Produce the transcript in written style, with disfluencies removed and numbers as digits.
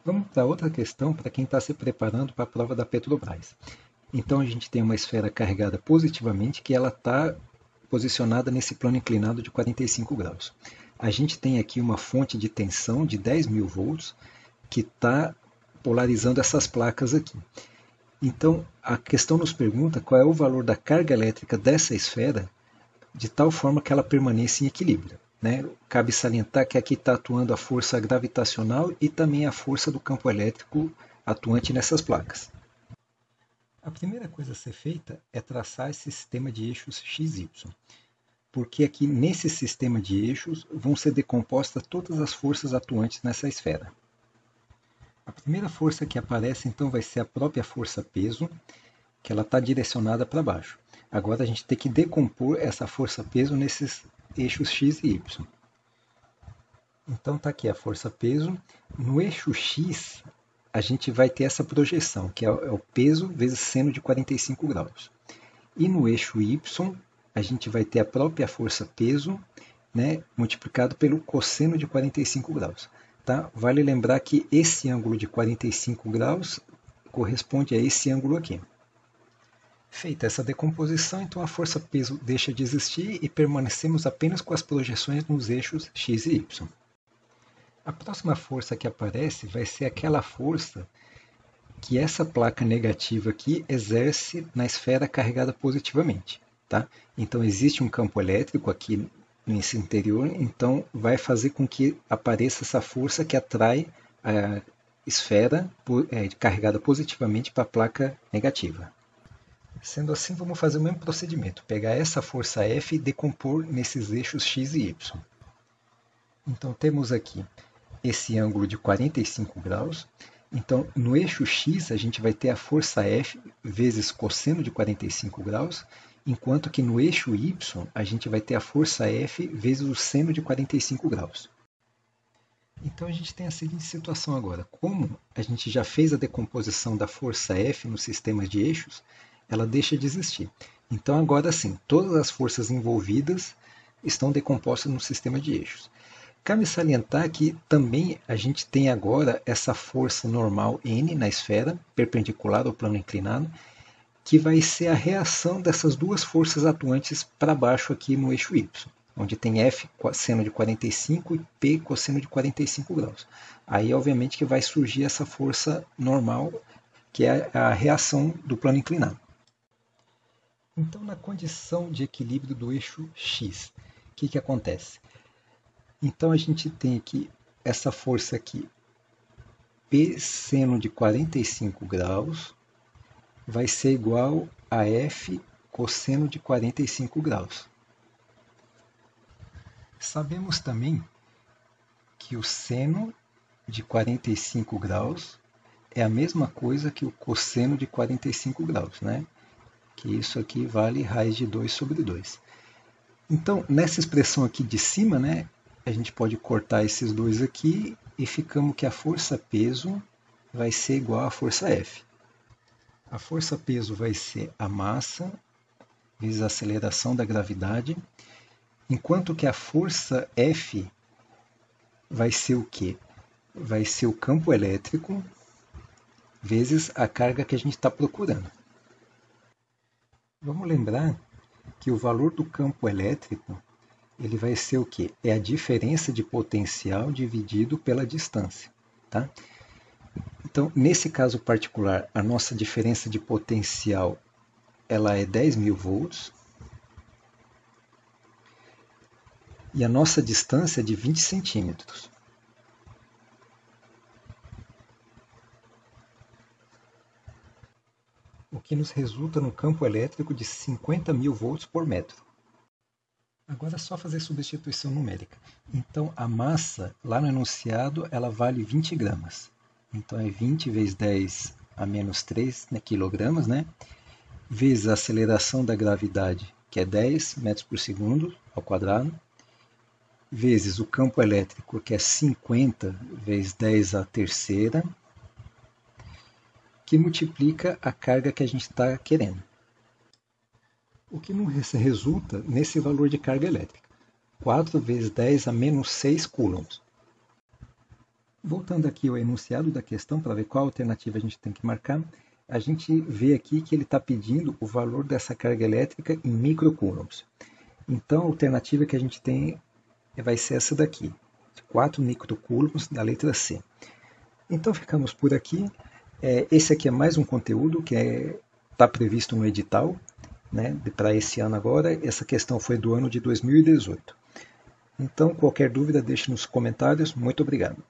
Vamos para outra questão para quem está se preparando para a prova da Petrobras. Então a gente tem uma esfera carregada positivamente que ela está posicionada nesse plano inclinado de 45 graus. A gente tem aqui uma fonte de tensão de 10.000 volts que está polarizando essas placas aqui. Então a questão nos pergunta qual é o valor da carga elétrica dessa esfera de tal forma que ela permaneça em equilíbrio. Né? Cabe salientar que aqui está atuando a força gravitacional e também a força do campo elétrico atuante nessas placas. A primeira coisa a ser feita é traçar esse sistema de eixos x, y, porque aqui nesse sistema de eixos vão ser decompostas todas as forças atuantes nessa esfera. A primeira força que aparece então vai ser a própria força peso, que ela está direcionada para baixo. Agora a gente tem que decompor essa força peso nesses eixos x e y. Então está aqui a força peso. No eixo x, a gente vai ter essa projeção, que é o peso vezes seno de 45 graus. E no eixo y, a gente vai ter a própria força peso, né, multiplicado pelo cosseno de 45 graus. Tá? Vale lembrar que esse ângulo de 45 graus corresponde a esse ângulo aqui. Feita essa decomposição, então a força peso deixa de existir e permanecemos apenas com as projeções nos eixos x e y. A próxima força que aparece vai ser aquela força que essa placa negativa aqui exerce na esfera carregada positivamente. Tá? Então existe um campo elétrico aqui nesse interior, então vai fazer com que apareça essa força que atrai a esfera carregada positivamente para a placa negativa. Sendo assim, vamos fazer o mesmo procedimento, pegar essa força F e decompor nesses eixos x e y. Então temos aqui esse ângulo de 45 graus. Então no eixo x a gente vai ter a força F vezes cosseno de 45 graus, enquanto que no eixo y a gente vai ter a força F vezes o seno de 45 graus. Então a gente tem a seguinte situação agora. Como a gente já fez a decomposição da força F no sistema de eixos, ela deixa de existir. Então agora sim, todas as forças envolvidas estão decompostas no sistema de eixos. Cabe salientar que também a gente tem agora essa força normal N na esfera, perpendicular ao plano inclinado, que vai ser a reação dessas duas forças atuantes para baixo aqui no eixo Y, onde tem F cosseno de 45 e P cosseno de 45 graus. Aí obviamente que vai surgir essa força normal, que é a reação do plano inclinado. Então, na condição de equilíbrio do eixo x, o que acontece? Então, a gente tem aqui essa força aqui, P seno de 45 graus, vai ser igual a F cosseno de 45 graus. Sabemos também que o seno de 45 graus é a mesma coisa que o cosseno de 45 graus, né? Que isso aqui vale raiz de 2 sobre 2. Então, nessa expressão aqui de cima, né, a gente pode cortar esses dois aqui e ficamos que a força peso vai ser igual à força F. A força peso vai ser a massa vezes a aceleração da gravidade, enquanto que a força F vai ser o quê? Vai ser o campo elétrico vezes a carga que a gente está procurando. Vamos lembrar que o valor do campo elétrico ele vai ser o quê? É a diferença de potencial dividido pela distância. Tá? Então, nesse caso particular, a nossa diferença de potencial ela é 10.000 volts e a nossa distância é de 20 centímetros. O que nos resulta no campo elétrico de 50.000 volts por metro. Agora é só fazer substituição numérica. Então, a massa, lá no enunciado, ela vale 20 gramas. Então, é 20 vezes 10 a menos 3 quilogramas, né? Vezes a aceleração da gravidade, que é 10 metros por segundo ao quadrado, vezes o campo elétrico, que é 50 vezes 10 à terceira, que multiplica a carga que a gente está querendo. O que nos resulta nesse valor de carga elétrica. 4 vezes 10 a menos 6 coulombs. Voltando aqui ao enunciado da questão, para ver qual alternativa a gente tem que marcar, a gente vê aqui que ele está pedindo o valor dessa carga elétrica em microcoulombs. Então, a alternativa que a gente tem vai ser essa daqui, 4 microcoulombs da letra C. Então, ficamos por aqui. Esse aqui é mais um conteúdo que está previsto no edital, né, para esse ano agora. Essa questão foi do ano de 2018. Então, qualquer dúvida, deixe nos comentários. Muito obrigado.